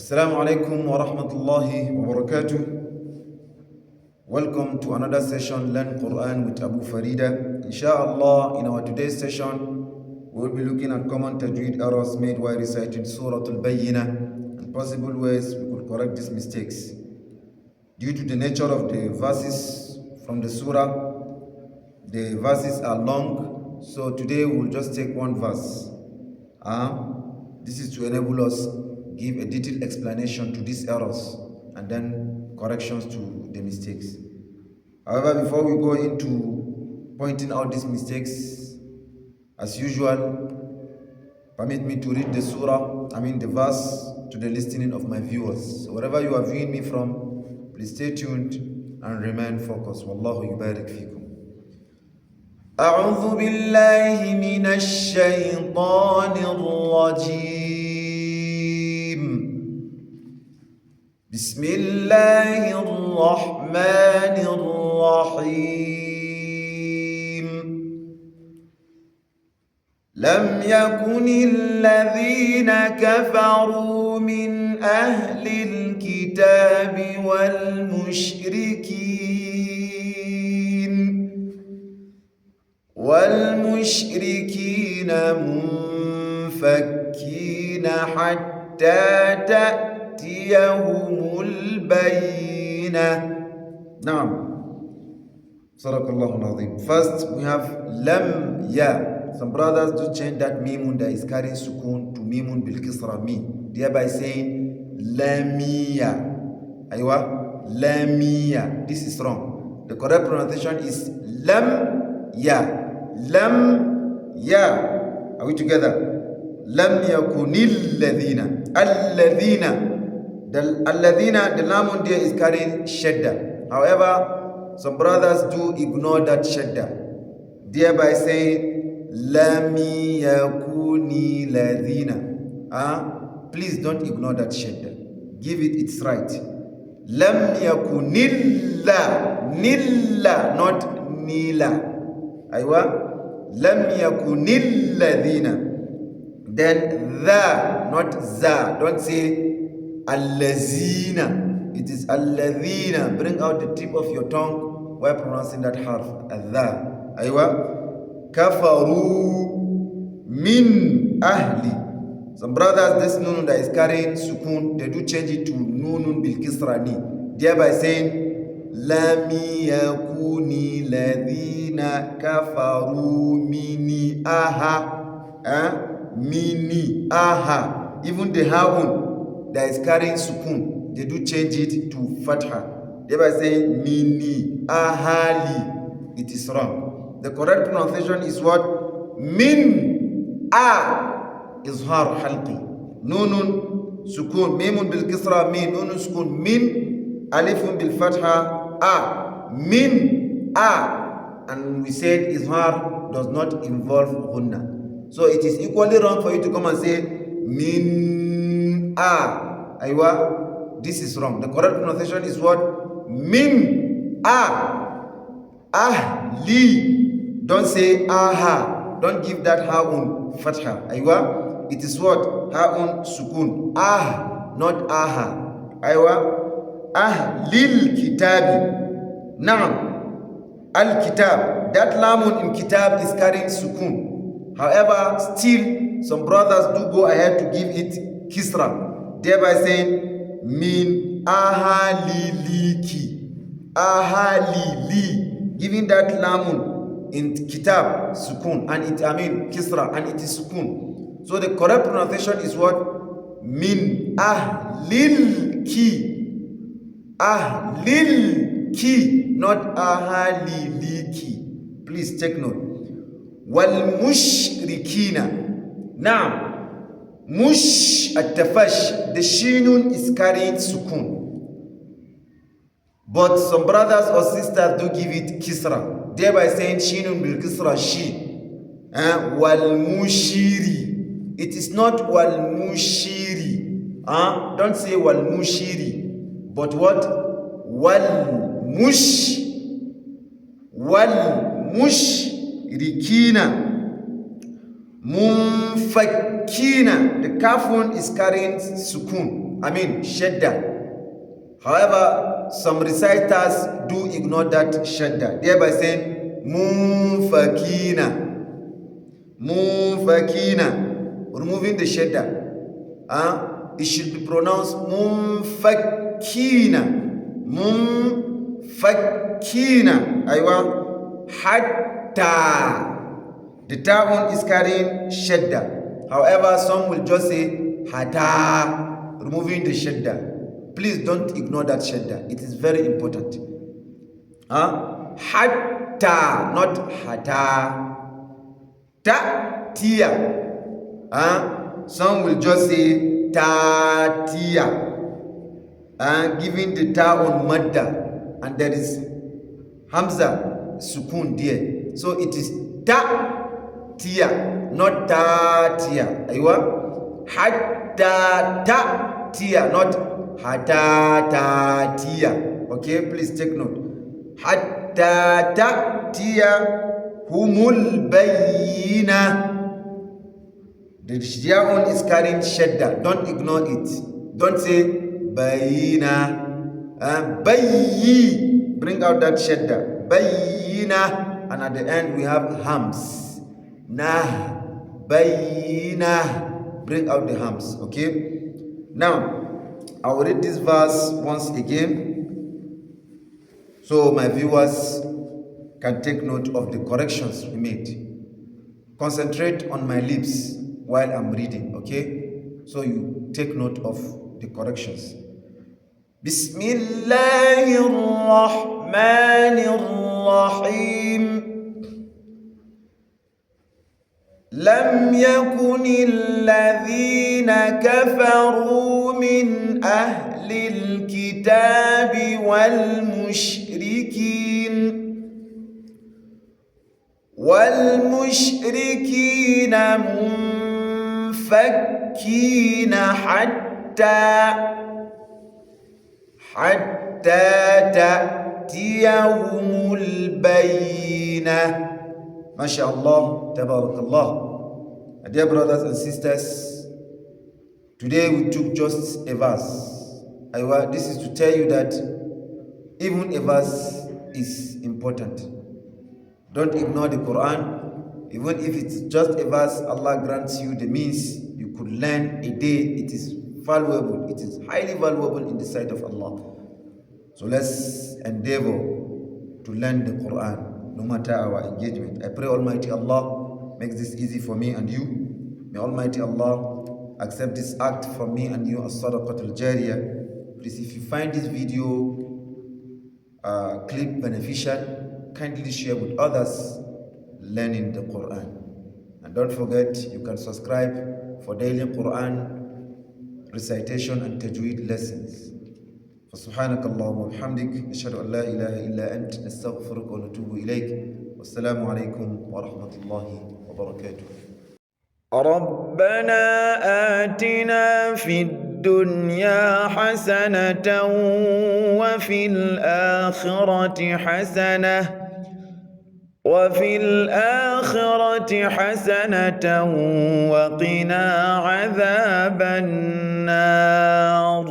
Assalamu alaikum wa rahmatullahi wa barakatuh. Welcome to another session, Learn Quran with Abu Farida. Inshallah, in our today's session, we will be looking at common Tajweed errors made while reciting Surah Al-Bayyinah and possible ways we could correct these mistakes. Due to the nature of the verses from the Surah, the verses are long, so today we will just take one verse. This is to enable us give a detailed explanation to these errors and then corrections to the mistakes. However, before we go into pointing out these mistakes, as usual, permit me to read the verse to the listening of my viewers. So wherever you are viewing me from, please stay tuned and remain focused. Wallahu yubarik fikum. أعوذ بالله من الشيطان الرجيم بسم الله الرحمن الرحيم لم يكن الذين كفروا من أهل الكتاب والمشركين منفكين حتى تأتيهم البينة. نعم. صدق الله العظيم. First we have lam ya. Some brothers do change that mimun that is carrying sukun to mimun bil kisra mi, thereby saying lamiya. Aywa, lamiya. This is wrong. The correct pronunciation is lam ya. Lam ya. Are we together? Lam yakunil ladhina. Al-ladhina. The al-ladhina, the lamun there is carrying shadda. However, some brothers do ignore that shadda, thereby saying lam yakuni ladhina. Please don't ignore that shadda. Give it its right. Lam yakunilla. Nilla, not nila. Aywa. Lam yakunil ladhina. Then the, not za. Don't say allazina. It is alladhina. Bring out the tip of your tongue while pronouncing that harf. Adha. Aywa. Kafaru min ahli. Some brothers, this nunun that is carrying sukun, they do change it to nunun bil kisrani, thereby saying lam yakuni ladhina kafaru mini aha. Mini aha. Even the haun that is carrying sukun, they do change it to fatha, thereby saying mini ahali. It is wrong. The correct pronunciation is what? Min a. Izhar halqi. Nunun sukun. Mimun bil kisra min. Nunun sukun min. Alifun bil fatha a. Min a. And we said izhar does not involve ghunna. So it is equally wrong for you to come and say min a. Aywa. This is wrong. The correct pronunciation is what? Min a. Ahli. Don't say aha. Don't give that ha'un fatha. Aywa. It is what? Ha'un sukun. Not aha. Aywa. Ahlil kitabi. Naam. Al-kitab. That lamun in kitab is carrying sukun. However, still, some brothers do go ahead to give it kisra, thereby saying min ahaliliki. Ahalili. Giving that lamun in kitab sukun, and kisra, and it is sukun. So the correct pronunciation is what? Min ahlil ki. Ahlil ki, not ahaliliki. Please take note. Wal mushrikina. Now, mush at-tafash, the shinun is carrying sukun. But some brothers or sisters do give it kisra, thereby saying shinun bil kisra shi. Wal mushiri. It is not wal mushiri. Don't say wal mushiri. But what? Wal mushrikina. Munfakina. The kaf one is carrying sukun. I mean shadda. However, some reciters do ignore that shadda, thereby saying munfakina. Munfakina. Removing the shadda. It should be pronounced munfakina. Munfakina. Aywa. Hatta. The ta one is carrying shadda. However, some will just say hatta, removing the shadda. Please don't ignore that shadda. It is very important. Hatta, not hatta. Ta, tia. Some will just say ta, tia. Giving the ta on madda. And there is hamza, sukun there. So it is ta, tia, not ta, tia. Aywa. Hatta, ta, tia, not hatta, ta, tia. Okay, please take note. Hatta, ta, tia. Humul bayyinah. The shia one is carrying shadda. Don't ignore it. Don't say bayyinah. Bayyi. Bring out that shadda. Bayyinah. And at the end we have hams. Nah. Bayyinah. Bring out the hams. Okay. Now I will read this verse once again, so my viewers can take note of the corrections we made. Concentrate on my lips while I'm reading, okay? So you take note of the corrections. Bismillahir Rahmanir Rahim. لم يكن الذين كفروا من أهل الكتاب والمشركين منفكين حتى تأتيهم البينة. MashaAllah, Tabarakallah. Dear brothers and sisters, today we took just a verse. This is to tell you that even a verse is important. Don't ignore the Quran. Even if it's just a verse, Allah grants you the means you could learn a day. It is valuable. It is highly valuable in the sight of Allah. So let's endeavor to learn the Quran, no matter our engagement. I pray Almighty Allah makes this easy for me and you. May Almighty Allah accept this act from me and you as sadaqatul jariyah. Please, if you find this video clip beneficial, kindly share with others learning the Quran. And don't forget, you can subscribe for daily Quran recitation and Tajweed lessons. فسبحانك اللهم وبحمدك نشهد أن لا إله إلا أنت نستغفرك ونتوب إليك والسلام عليكم ورحمة الله وبركاته. ربنا آتنا في الدنيا حسنة وفي الآخرة حسنة وقنا عذاب النار.